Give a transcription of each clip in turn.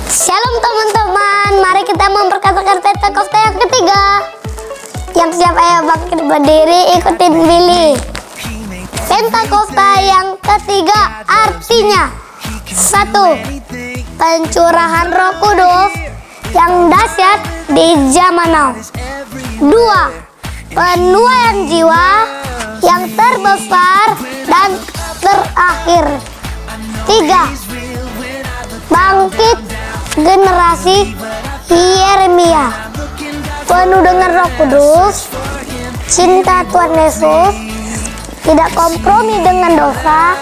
Shalom teman-teman, mari kita memperkatakan Pentakosta yang ketiga. Yang siap ayo bangkit berdiri, ikutin Billy. Pentakosta yang ketiga artinya 1. Pencurahan Roh Kudus yang dahsyat di zaman now. 2. Penuaian jiwa yang terbesar dan terakhir. 3. Bangkit generasi Yeremia, penuh dengan Roh Kudus, cinta Tuhan Yesus, tidak kompromi dengan dosa,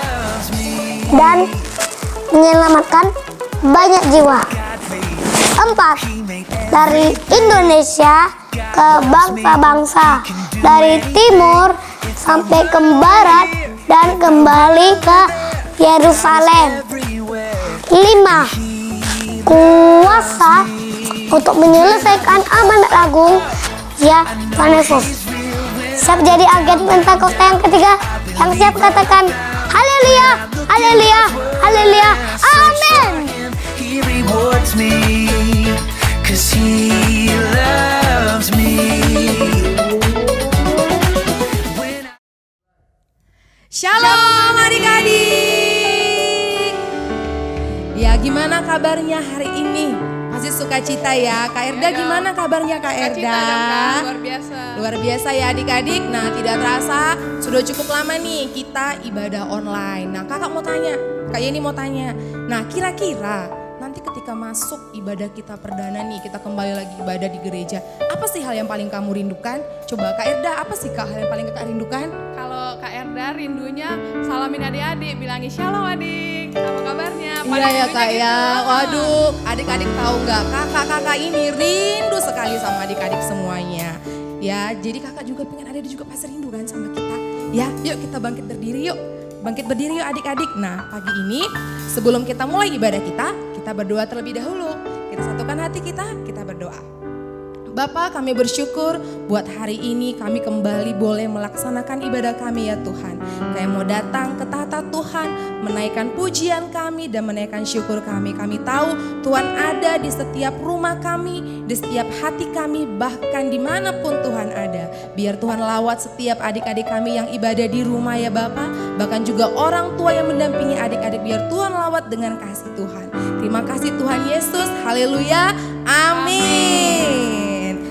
dan menyelamatkan banyak jiwa. 4. Dari Indonesia ke bangsa-bangsa, dari timur sampai ke barat dan kembali ke Yerusalem. 5. Kuasa untuk menyelesaikan amanat agung ya Tuhan Yesus. Siap jadi agen Pentakosta yang ketiga yang siap katakan haleluya, haleluya, haleluya, amin. He rewards me, 'cause he loves me. Shalom adik-adik. Ya gimana kabarnya hari ini? Pasti sukacita ya. Kak Erda gimana kabarnya Kak Erda? Luar biasa. Luar biasa ya adik-adik. Nah tidak terasa sudah cukup lama nih kita ibadah online. Nah kakak mau tanya, Kak Yeni mau tanya. Nah kira-kira nanti ketika masuk ibadah kita perdana nih, kita kembali lagi ibadah di gereja, apa sih hal yang paling kamu rindukan? Coba Kak Erda, apa sih Kak hal yang paling kakak rindukan? Kalau Kak Erda rindunya salamin adik-adik, bilangin shalom adik, apa kabarnya? Iya ya Kak rindunya ya, gitu. waduh adik-adik tahu nggak kakak-kakak ini rindu sekali sama adik-adik semuanya. Ya jadi kakak juga pengen adik-adik juga pasti rindu kan sama kita. Ya yuk kita bangkit berdiri yuk. Bangkit berdiri yuk adik-adik. Nah pagi ini sebelum kita mulai ibadah kita berdoa terlebih dahulu. Kita satukan hati kita berdoa. Bapa kami bersyukur buat hari ini kami kembali boleh melaksanakan ibadah kami ya Tuhan. Kami mau datang ke tahta Tuhan, menaikkan pujian kami dan menaikkan syukur kami. Kami tahu Tuhan ada di setiap rumah kami, di setiap hati kami, bahkan dimanapun Tuhan ada. Biar Tuhan lawat setiap adik-adik kami yang ibadah di rumah ya Bapa. Bahkan juga orang tua yang mendampingi adik-adik, biar Tuhan lawat dengan kasih Tuhan. Terima kasih Tuhan Yesus, haleluya, amin.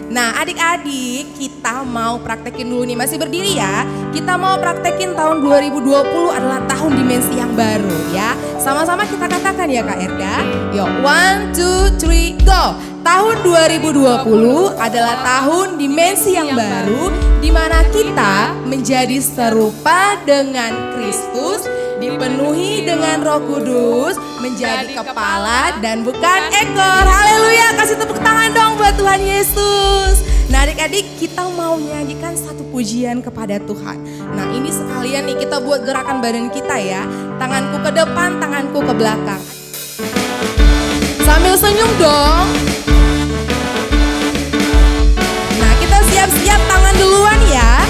Nah adik-adik kita mau praktekin dulu nih, masih berdiri ya. Kita mau praktekin tahun 2020 adalah tahun dimensi yang baru ya. Sama-sama kita katakan ya Kak Erda. Yuk 1, 2, 3 go. Tahun 2020 adalah tahun dimensi yang baru, di mana kita menjadi serupa dengan Kristus, dipenuhi dengan Roh Kudus, menjadi kepala dan bukan ekor. Haleluya, kasih tepuk tangan dong buat Tuhan Yesus. Nah adik-adik kita mau nyanyikan satu pujian kepada Tuhan. Nah ini sekalian nih kita buat gerakan badan kita ya. Tanganku ke depan, tanganku ke belakang. Sambil senyum dong. Nah kita siap-siap tangan duluan ya.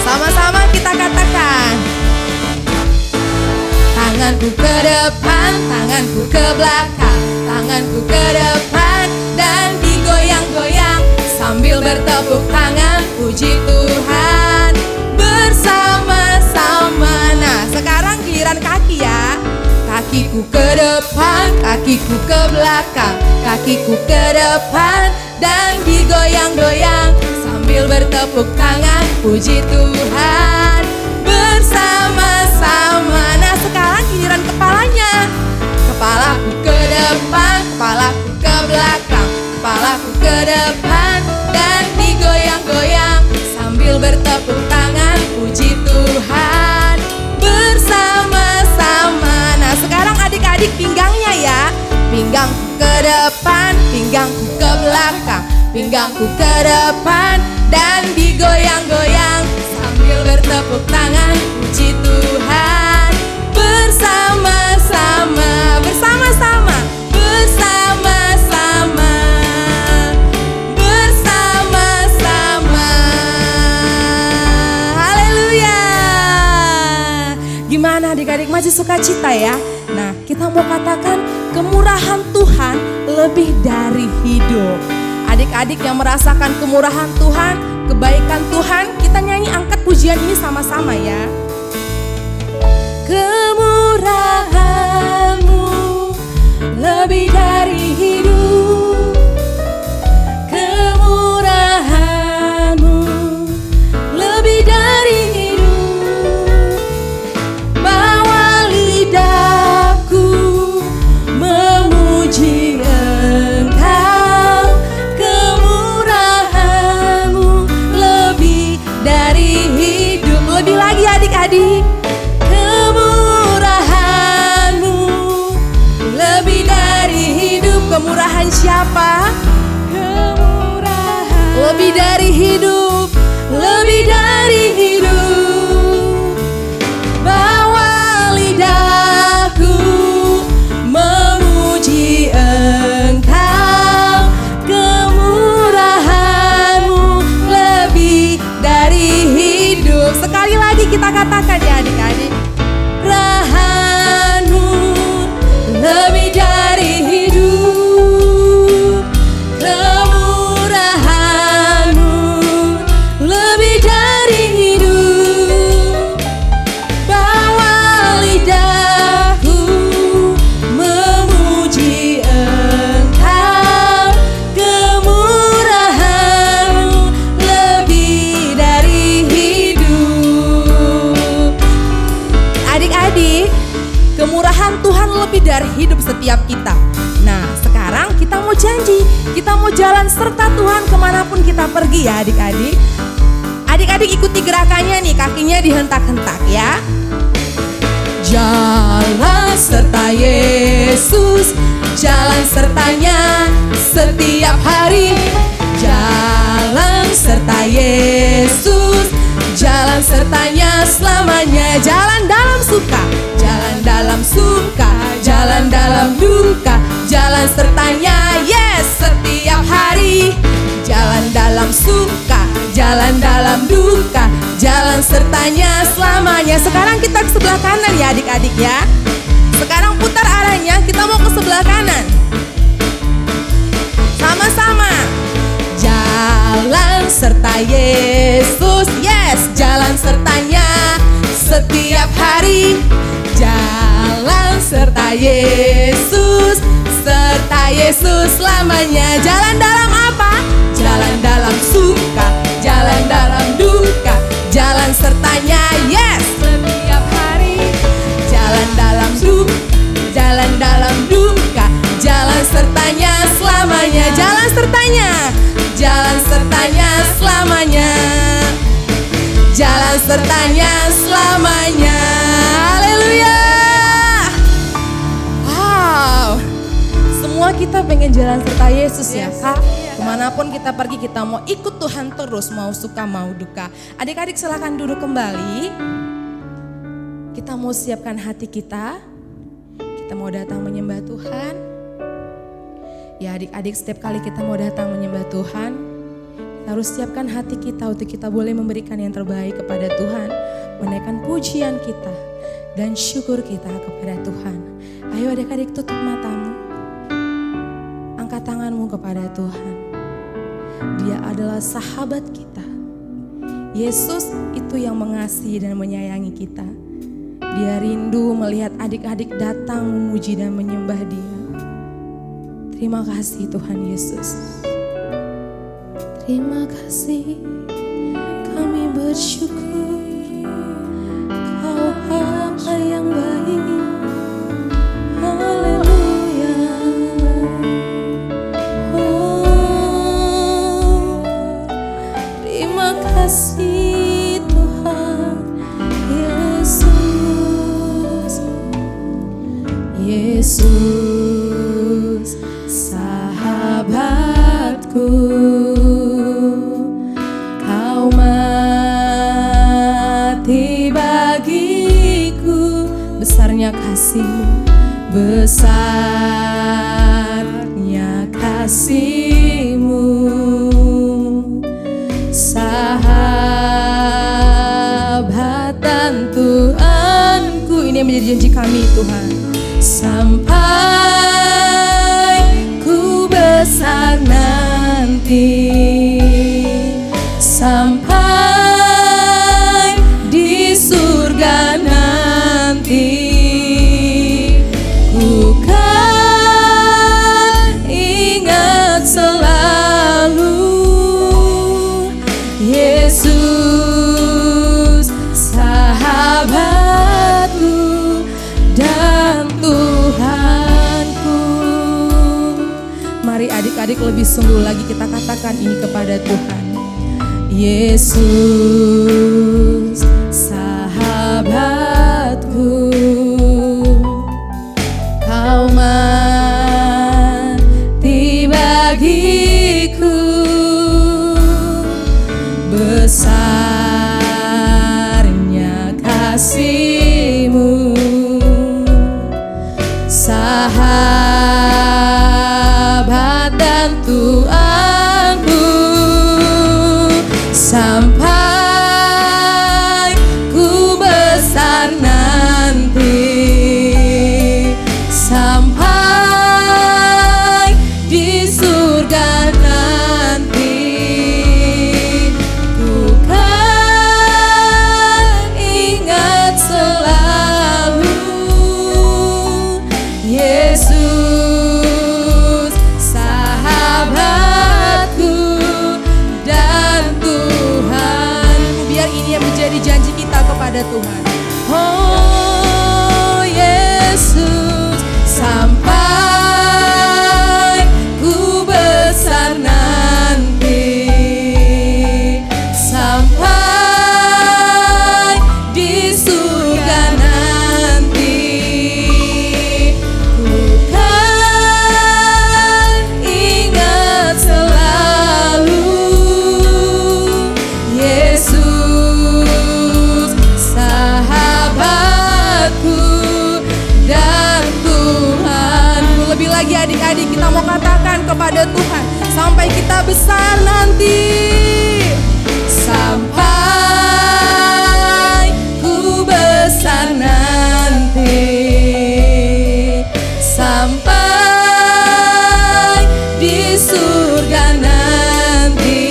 Sama-sama kita katakan. Tanganku ke depan, tanganku ke belakang, tanganku ke depan dan digoyang-goyang sambil bertepuk tangan puji Tuhan bersama-sama. Nah sekarang giliran kaki ya. Kakiku ke depan, kakiku ke belakang, kakiku ke depan dan digoyang-goyang sambil bertepuk tangan puji Tuhan bersama-sama. Nah sekarang giliran kepalanya. Kepalaku ke depan, kepalaku ke belakang, kepalaku ke depan dan digoyang-goyang sambil bertepuk tangan puji Tuhan bersama-sama. Nah sekarang adik-adik pinggangnya ya. Pinggangku ke depan, pinggangku ke belakang, pinggangku ke depan dan digoyang-goyang sambil bertepuk tangan puji Tuhan bersama-sama, bersama-sama, bersama-sama, bersama-sama. Haleluya. Gimana Gimana adik-adik, masih sukacita ya? Nah, kita mau katakan kemurahan Tuhan lebih dari hidup. Adik-adik yang merasakan kemurahan Tuhan, kebaikan Tuhan, kita nyanyi angkat pujian ini sama-sama ya. Kemurahan-Mu lebih dari hidup. Kemurahan-Mu lebih dari hidup. Bawa lidahku memuji Engkau. Kemurahan-Mu lebih dari hidup. Lebih lagi adik-adik. Kemurahan siapa? Kemurahan lebih dari hidup, lebih dari hidup. Bawa lidahku memuji Engkau. Kemurahan-Mu lebih dari hidup. Sekali lagi kita katakan ya adik-adik. Kemurahan-Mu lebih dari hidup. Kemurahan Tuhan lebih dari hidup setiap kita. Nah, sekarang kita mau janji, kita mau jalan serta Tuhan kemanapun kita pergi ya adik-adik. Adik-adik ikuti gerakannya nih, kakinya dihentak-hentak ya. Jalan serta Yesus, jalan sertanya setiap hari. Jalan serta Yesus, jalan sertanya selamanya. Jalan dalam suka, jalan dalam suka, jalan dalam duka, jalan sertanya yes setiap hari. Jalan dalam suka, jalan dalam duka, jalan sertanya selamanya. Sekarang kita ke sebelah kanan ya adik-adik ya. Sekarang putar arahnya, kita mau ke sebelah kanan. Sama-sama. Jalan serta Yesus, yes, jalan sertanya setiap hari. Jalan serta Yesus, serta Yesus selamanya. Jalan dalam apa? Jalan dalam suka, jalan dalam duka, jalan sertanya yes setiap hari. Jalan dalam suka, jalan dalam duka, jalan sertanya selamanya. Jalan sertanya, jalan sertanya selamanya. Jalan sertanya selamanya. Haleluya. Wow. Semua kita pengen jalan serta Yesus ya Kak. Kemanapun kita pergi kita mau ikut Tuhan terus, mau suka mau duka. Adik-adik silakan duduk kembali. Kita mau siapkan hati kita. Kita mau datang menyembah Tuhan. Ya adik-adik, setiap kali kita mau datang menyembah Tuhan, kita harus siapkan hati kita untuk kita boleh memberikan yang terbaik kepada Tuhan. Menaikkan pujian kita dan syukur kita kepada Tuhan. Ayo adik-adik, tutup matamu. Angkat tanganmu kepada Tuhan. Dia adalah sahabat kita. Yesus itu yang mengasihi dan menyayangi kita. Dia rindu melihat adik-adik datang memuji dan menyembah Dia. Terima kasih Tuhan Yesus. Terima kasih, kami bersyukur. Kau Allah yang baik. Haleluya. Oh, terima kasih Tuhan Yesus. Yesus sahabatku, Kau mati bagiku. Besarnya kasih-Mu, besarnya kasih-Mu. Sahabat dan Tuhanku, ini yang menjadi janji kami Tuhan. Sampai ku besar nanti, sampai di surga nanti, ku kan ingat selalu Yesus sahabatku dan Tuhanku. Mari adik-adik lebih sungguh lagi kita katakan ini kepada Tuhan. Yesus sahabatku, kau mati bagiku, besarnya kasih-Mu, sahabat dan Tuanku. Sampai ku besar nanti, sampai di surga nanti, ku kan ingat selalu Yesus sahabatku dan Tuhan. Biar ini yang menjadi janji kita kepada Tuhan. Oh Yesus, sampai ku besar nanti, sampai di surga nanti, ku kan ingat selalu Yesus sahabatku dan Tuhanku. Lebih lagi adik-adik kita mau katakan kepada Tuhan, sampai kita besar nanti, sampai ku besar nanti, sampai di surga nanti,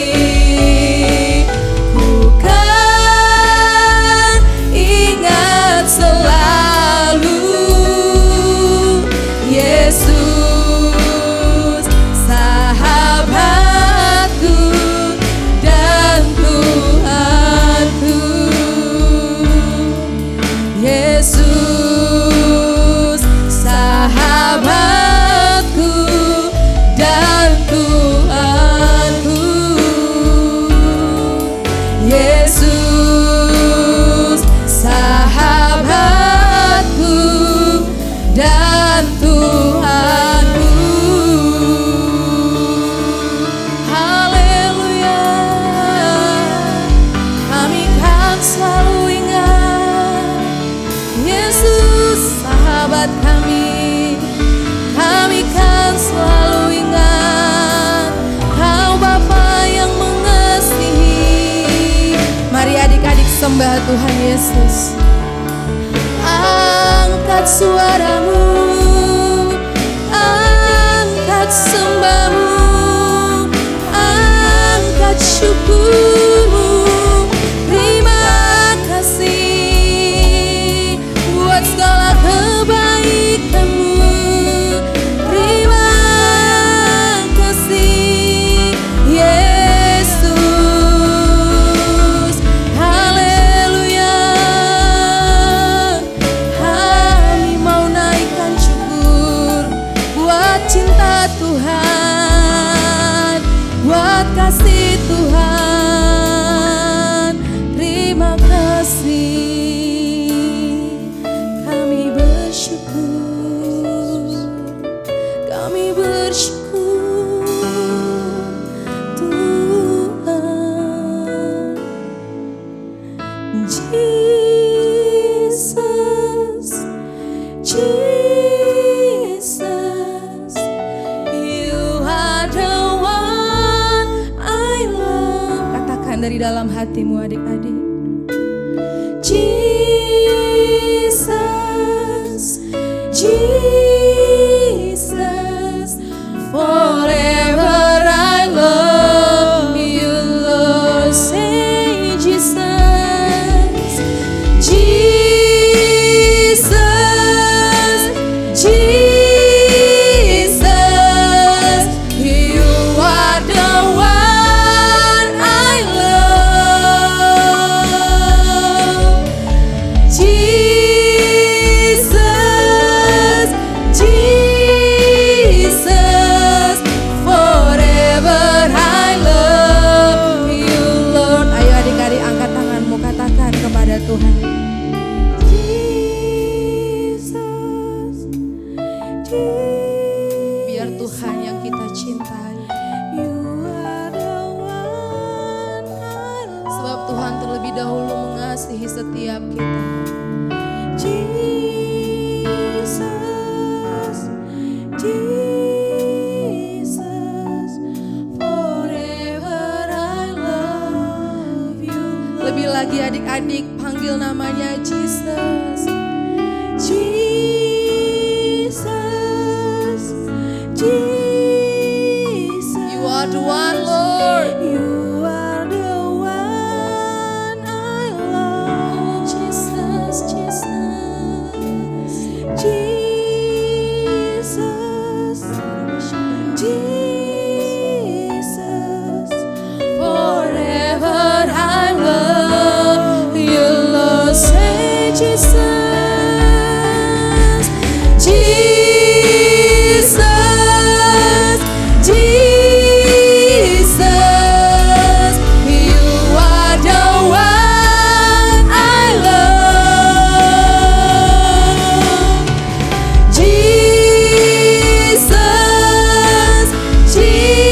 ku kan ingat selalu Yesus sahabatku dan Tuhanku. Yesus sahabatku dan Tuhanku. Yesus sahabatku dan Tuhanku. Haleluya, kami kan selalu ingat Yesus sahabat kami. Kami kan selalu ingat Kau Bapa yang mengasihi. Mari adik-adik sembah Tuhan Yesus. Angkat suaramu, angkat sembahmu, angkat syukurmu. Terima kasih buat segala kebaikanmu. Terima kasih Yesus. Haleluya, kami mau Haleluya Jesus. Jesus, Jesus. You are the one, Lord. You are the one I love. Jesus, Jesus. Jesus, Jesus. Forever I love you, Lord. Say Jesus. Jesus, Jesus, you are the one I love. Jesus, Jesus,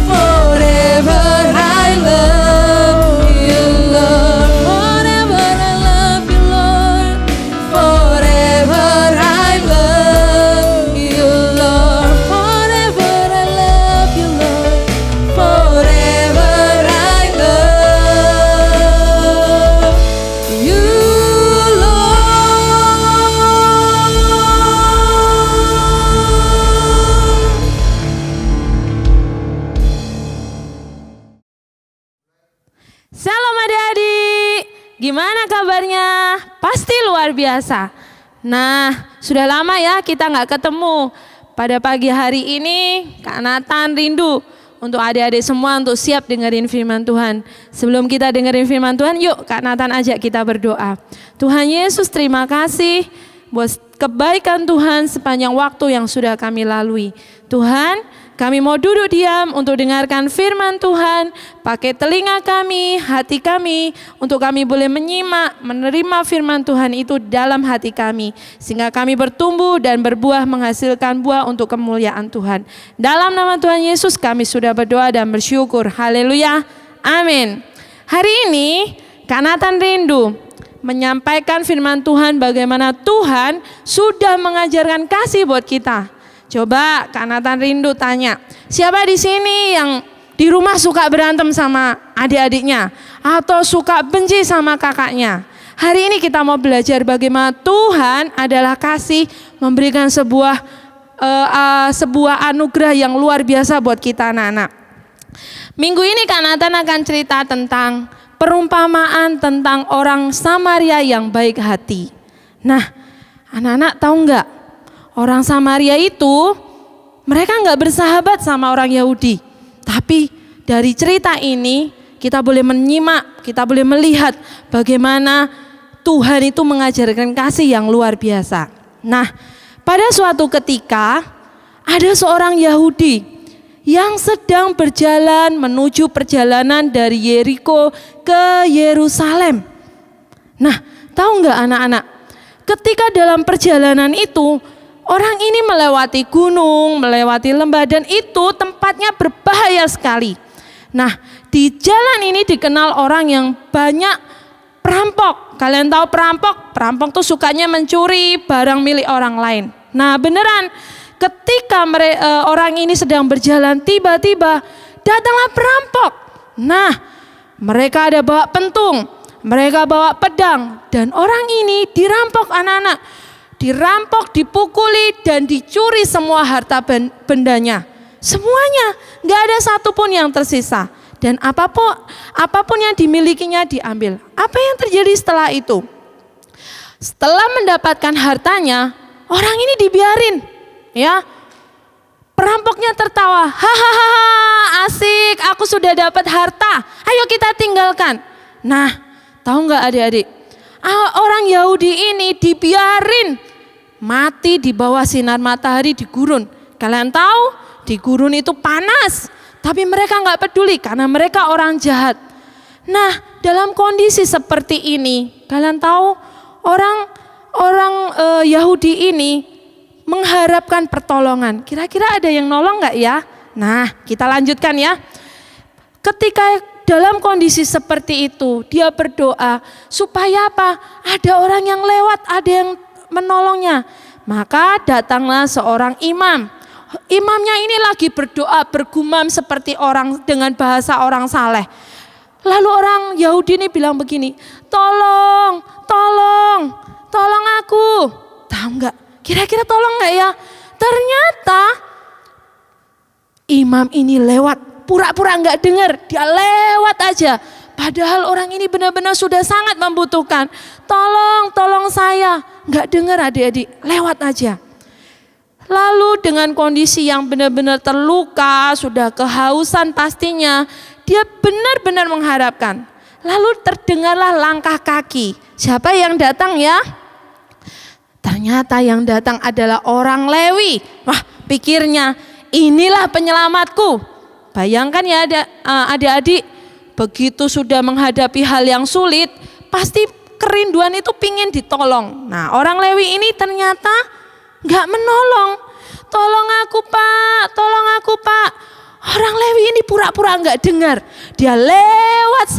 forever I love you, Lord. Forever I love you, Lord. Forever I love you, Lord. Forever I love you, Lord. Forever I love you, Lord. Shalom adik-adik, gimana kabarnya? Pasti luar biasa. Nah, sudah lama ya kita nggak ketemu. Pada pagi hari ini, Kak Nathan rindu untuk adik-adik semua untuk siap dengerin firman Tuhan. Sebelum kita dengerin firman Tuhan, yuk Kak Nathan ajak kita berdoa. Tuhan Yesus, terima kasih buat kebaikan Tuhan sepanjang waktu yang sudah kami lalui. Tuhan, kami mau duduk diam untuk dengarkan firman Tuhan. Pakai telinga kami, hati kami, untuk kami boleh menyimak, menerima firman Tuhan itu dalam hati kami. Sehingga kami bertumbuh dan berbuah menghasilkan buah untuk kemuliaan Tuhan. Dalam nama Tuhan Yesus kami sudah berdoa dan bersyukur. Haleluya, amin. Hari ini Kak Nathan rindu menyampaikan firman Tuhan, bagaimana Tuhan sudah mengajarkan kasih buat kita. Coba Kak Nathan rindu tanya, siapa di sini yang di rumah suka berantem sama adik-adiknya atau suka benci sama kakaknya? Hari ini kita mau belajar bagaimana Tuhan adalah kasih, memberikan sebuah anugerah yang luar biasa buat kita anak-anak. Minggu ini Kak Nathan akan cerita tentang perumpamaan tentang orang Samaria yang baik hati. Nah, anak-anak tahu nggak? Orang Samaria itu mereka nggak bersahabat sama orang Yahudi. Tapi dari cerita ini kita boleh menyimak, kita boleh melihat bagaimana Tuhan itu mengajarkan kasih yang luar biasa. Nah, pada suatu ketika ada seorang Yahudi yang sedang berjalan menuju perjalanan dari Yeriko ke Yerusalem. Nah, tahu nggak anak-anak? Ketika dalam perjalanan itu orang ini melewati gunung, melewati lembah, dan itu tempatnya berbahaya sekali. Nah, di jalan ini dikenal orang yang banyak perampok. Kalian tahu perampok? Perampok tuh sukanya mencuri barang milik orang lain. Nah, beneran ketika orang ini sedang berjalan, tiba-tiba datanglah perampok. Nah, mereka ada bawa pentung, mereka bawa pedang, dan orang ini dirampok anak-anak. Dirampok, dipukuli, dan dicuri semua harta bendanya. Semuanya, gak ada satupun yang tersisa. Dan apapun yang dimilikinya diambil. Apa yang terjadi setelah itu? Setelah mendapatkan hartanya, orang ini dibiarin. Ya, perampoknya tertawa. Hahaha, asik, aku sudah dapat harta. Ayo kita tinggalkan. Nah, tahu gak adik-adik? Orang Yahudi ini dibiarin mati di bawah sinar matahari di gurun. Kalian tahu di gurun itu panas, tapi mereka nggak peduli karena mereka orang jahat. Nah, dalam kondisi seperti ini, kalian tahu orang Yahudi ini mengharapkan pertolongan. Kira-kira ada yang nolong nggak ya? Nah, kita lanjutkan ya. Ketika dalam kondisi seperti itu, dia berdoa supaya apa? Ada orang yang lewat, ada yang menolongnya. Maka datanglah seorang imam. Imamnya ini lagi berdoa, bergumam seperti orang dengan bahasa orang saleh. Lalu orang Yahudi ini bilang begini, tolong aku. Tahu nggak? Kira-kira tolong nggak ya? Ternyata imam ini lewat, pura-pura nggak dengar, dia lewat aja. Padahal orang ini benar-benar sudah sangat membutuhkan. Tolong saya. Nggak dengar adik-adik, lewat aja. Lalu dengan kondisi yang benar-benar terluka, sudah kehausan pastinya, dia benar-benar mengharapkan. Lalu terdengarlah langkah kaki. Siapa yang datang ya? Ternyata yang datang adalah orang Lewi. Wah, pikirnya inilah penyelamatku. Bayangkan ya adik-adik, begitu sudah menghadapi hal yang sulit, pasti kerinduan itu pingin ditolong. Nah, orang Lewi ini ternyata gak menolong. Tolong aku pak. Orang Lewi ini pura-pura gak dengar. Dia lewat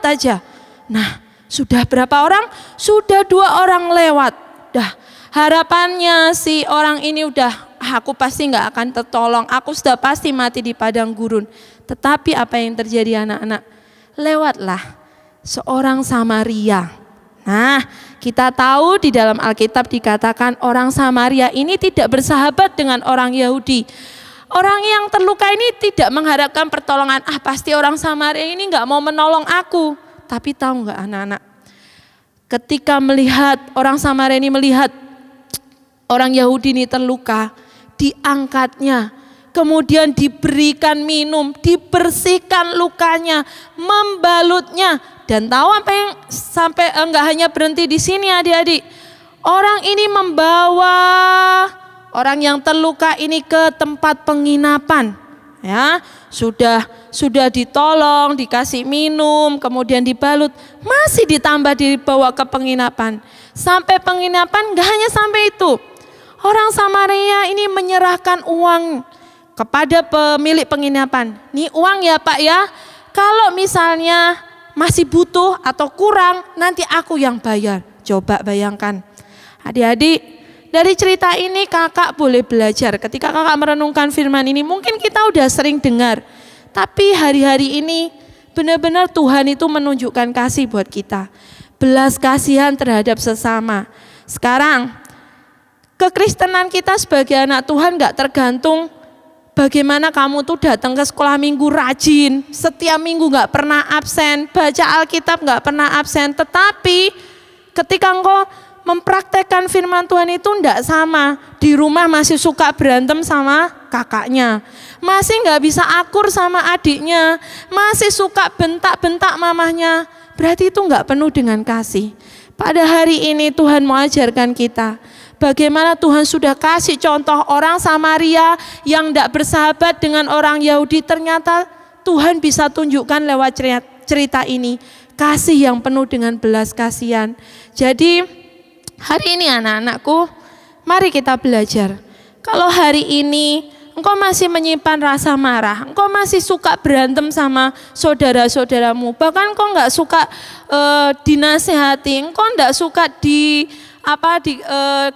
aja. Nah, sudah berapa orang? Sudah 2 orang lewat. Dah, harapannya si orang ini udah, aku pasti gak akan tertolong. Aku sudah pasti mati di padang gurun. Tetapi apa yang terjadi anak-anak? Lewatlah seorang Samaria. Nah, kita tahu di dalam Alkitab dikatakan orang Samaria ini tidak bersahabat dengan orang Yahudi. Orang yang terluka ini tidak mengharapkan pertolongan. Pasti orang Samaria ini gak mau menolong aku. Tapi tahu gak anak-anak? Ketika melihat orang Samaria ini melihat orang Yahudi ini terluka, diangkatnya. Kemudian diberikan minum, dibersihkan lukanya, membalutnya. Dan tahu apa yang sampai enggak hanya berhenti di sini adik-adik. Orang ini membawa orang yang terluka ini ke tempat penginapan. Ya, sudah ditolong, dikasih minum, kemudian dibalut, masih ditambah dibawa ke penginapan. Sampai penginapan enggak hanya sampai itu. Orang Samaria ini menyerahkan uang kepada pemilik penginapan. Nih uang ya Pak ya, kalau misalnya masih butuh atau kurang nanti aku yang bayar. Coba bayangkan. Adik-adik, dari cerita ini kakak boleh belajar. Ketika kakak merenungkan firman ini, mungkin kita udah sering dengar. Tapi hari-hari ini benar-benar Tuhan itu menunjukkan kasih buat kita. Belas kasihan terhadap sesama. Sekarang kekristenan kita sebagai anak Tuhan gak tergantung bagaimana kamu tuh datang ke sekolah minggu rajin, setiap minggu gak pernah absen, baca Alkitab gak pernah absen. Tetapi ketika engkau mempraktekkan firman Tuhan itu enggak sama. Di rumah masih suka berantem sama kakaknya, masih gak bisa akur sama adiknya, masih suka bentak-bentak mamahnya. Berarti itu gak penuh dengan kasih. Pada hari ini Tuhan mau ajarkan kita bagaimana Tuhan sudah kasih contoh orang Samaria yang tidak bersahabat dengan orang Yahudi. Ternyata Tuhan bisa tunjukkan lewat cerita ini kasih yang penuh dengan belas kasihan. Jadi hari ini anak-anakku, mari kita belajar. Kalau hari ini engkau masih menyimpan rasa marah, engkau masih suka berantem sama saudara-saudaramu, bahkan engkau nggak suka dinasehati, engkau nggak suka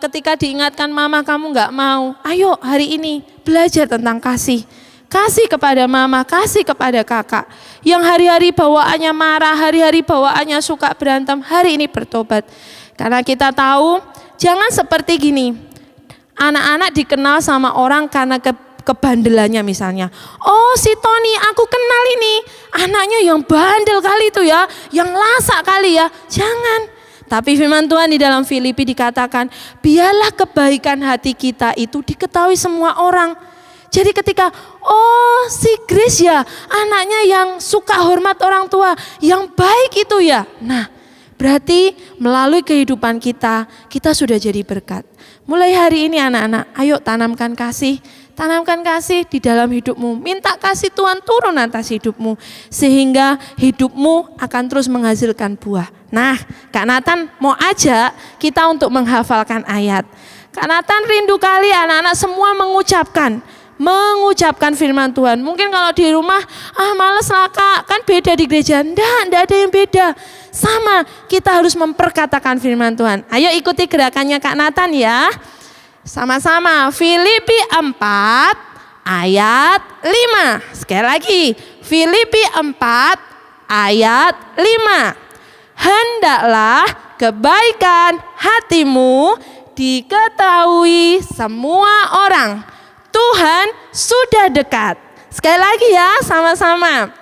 ketika diingatkan mama kamu nggak mau. Ayo hari ini belajar tentang kasih. Kasih kepada mama, kasih kepada kakak. Yang hari-hari bawaannya marah, hari-hari bawaannya suka berantem, hari ini bertobat. Karena kita tahu jangan seperti gini. Anak-anak dikenal sama orang karena kebandelannya misalnya. Oh si Tony aku kenal ini, anaknya yang bandel kali itu ya, yang lasak kali ya. Jangan. Tapi firman Tuhan di dalam Filipi dikatakan, biarlah kebaikan hati kita itu diketahui semua orang. Jadi ketika, oh si Grace ya, anaknya yang suka hormat orang tua, yang baik itu ya. Nah, berarti melalui kehidupan kita sudah jadi berkat. Mulai hari ini anak-anak, ayo tanamkan kasih di dalam hidupmu. Minta kasih Tuhan turun atas hidupmu, sehingga hidupmu akan terus menghasilkan buah. Nah, Kak Nathan mau ajak kita untuk menghafalkan ayat. Kak Nathan rindu kali anak-anak semua mengucapkan firman Tuhan. Mungkin kalau di rumah, males lah Kak, kan beda di gereja. Enggak ada yang beda. Sama, kita harus memperkatakan firman Tuhan. Ayo ikuti gerakannya Kak Nathan ya. Sama-sama, Filipi 4 ayat 5. Sekali lagi, Filipi 4 ayat 5. Hendaklah kebaikan hatimu diketahui semua orang. Tuhan sudah dekat. Sekali lagi ya, sama-sama.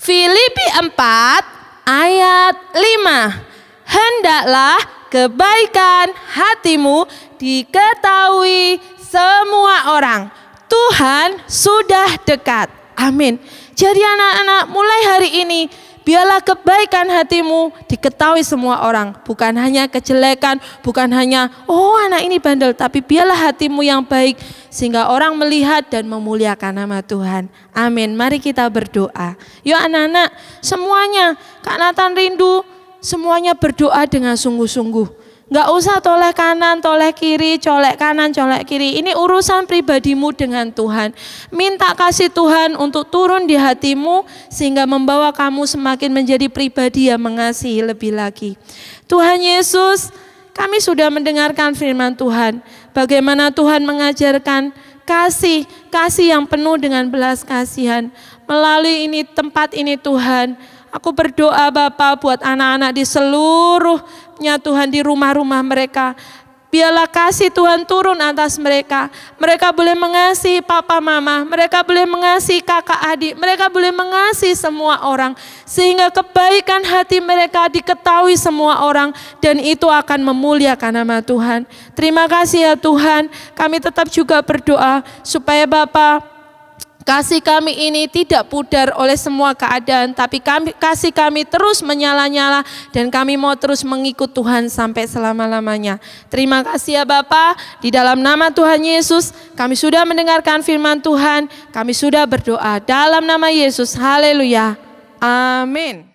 Filipi 4 ayat 5. Hendaklah kebaikan hatimu diketahui semua orang. Tuhan sudah dekat. Amin. Jadi anak-anak, mulai hari ini biarlah kebaikan hatimu diketahui semua orang. Bukan hanya kejelekan, bukan hanya anak ini bandel, tapi biarlah hatimu yang baik sehingga orang melihat dan memuliakan nama Tuhan. Amin. Mari kita berdoa. Yuk anak-anak, semuanya Kak Nathan rindu semuanya berdoa dengan sungguh-sungguh. Gak usah toleh kanan, toleh kiri, colek kanan, colek kiri. Ini urusan pribadimu dengan Tuhan. Minta kasih Tuhan untuk turun di hatimu sehingga membawa kamu semakin menjadi pribadi yang mengasihi lebih lagi. Tuhan Yesus, kami sudah mendengarkan firman Tuhan. Bagaimana Tuhan mengajarkan kasih yang penuh dengan belas kasihan. Melalui tempat ini Tuhan, aku berdoa Bapa buat anak-anak di seluruhnya Tuhan, di rumah-rumah mereka. Biarlah kasih Tuhan turun atas mereka. Mereka boleh mengasihi papa mama, mereka boleh mengasihi kakak adik, mereka boleh mengasihi semua orang. Sehingga kebaikan hati mereka diketahui semua orang dan itu akan memuliakan nama Tuhan. Terima kasih ya Tuhan, kami tetap juga berdoa supaya Bapa, kasih kami ini tidak pudar oleh semua keadaan, tapi kasih kami terus menyala-nyala dan kami mau terus mengikut Tuhan sampai selama-lamanya. Terima kasih ya Bapa, di dalam nama Tuhan Yesus kami sudah mendengarkan firman Tuhan, kami sudah berdoa dalam nama Yesus. Haleluya. Amin.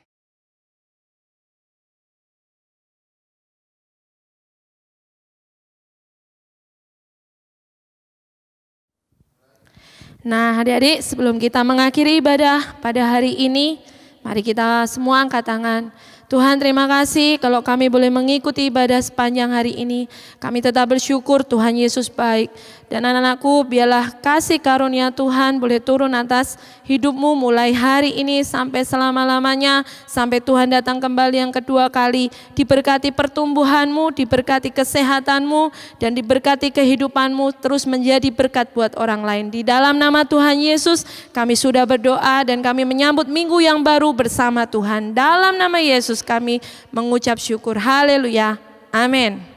Nah adik-adik, sebelum kita mengakhiri ibadah pada hari ini, mari kita semua angkat tangan. Tuhan terima kasih kalau kami boleh mengikuti ibadah sepanjang hari ini. Kami tetap bersyukur Tuhan Yesus baik. Dan anak-anakku, biarlah kasih karunia Tuhan boleh turun atas hidupmu mulai hari ini sampai selama-lamanya. Sampai Tuhan datang kembali yang kedua kali. Diberkati pertumbuhanmu, diberkati kesehatanmu, dan diberkati kehidupanmu terus menjadi berkat buat orang lain. Di dalam nama Tuhan Yesus kami sudah berdoa dan kami menyambut minggu yang baru bersama Tuhan. Dalam nama Yesus kami mengucap syukur. Haleluya. Amin.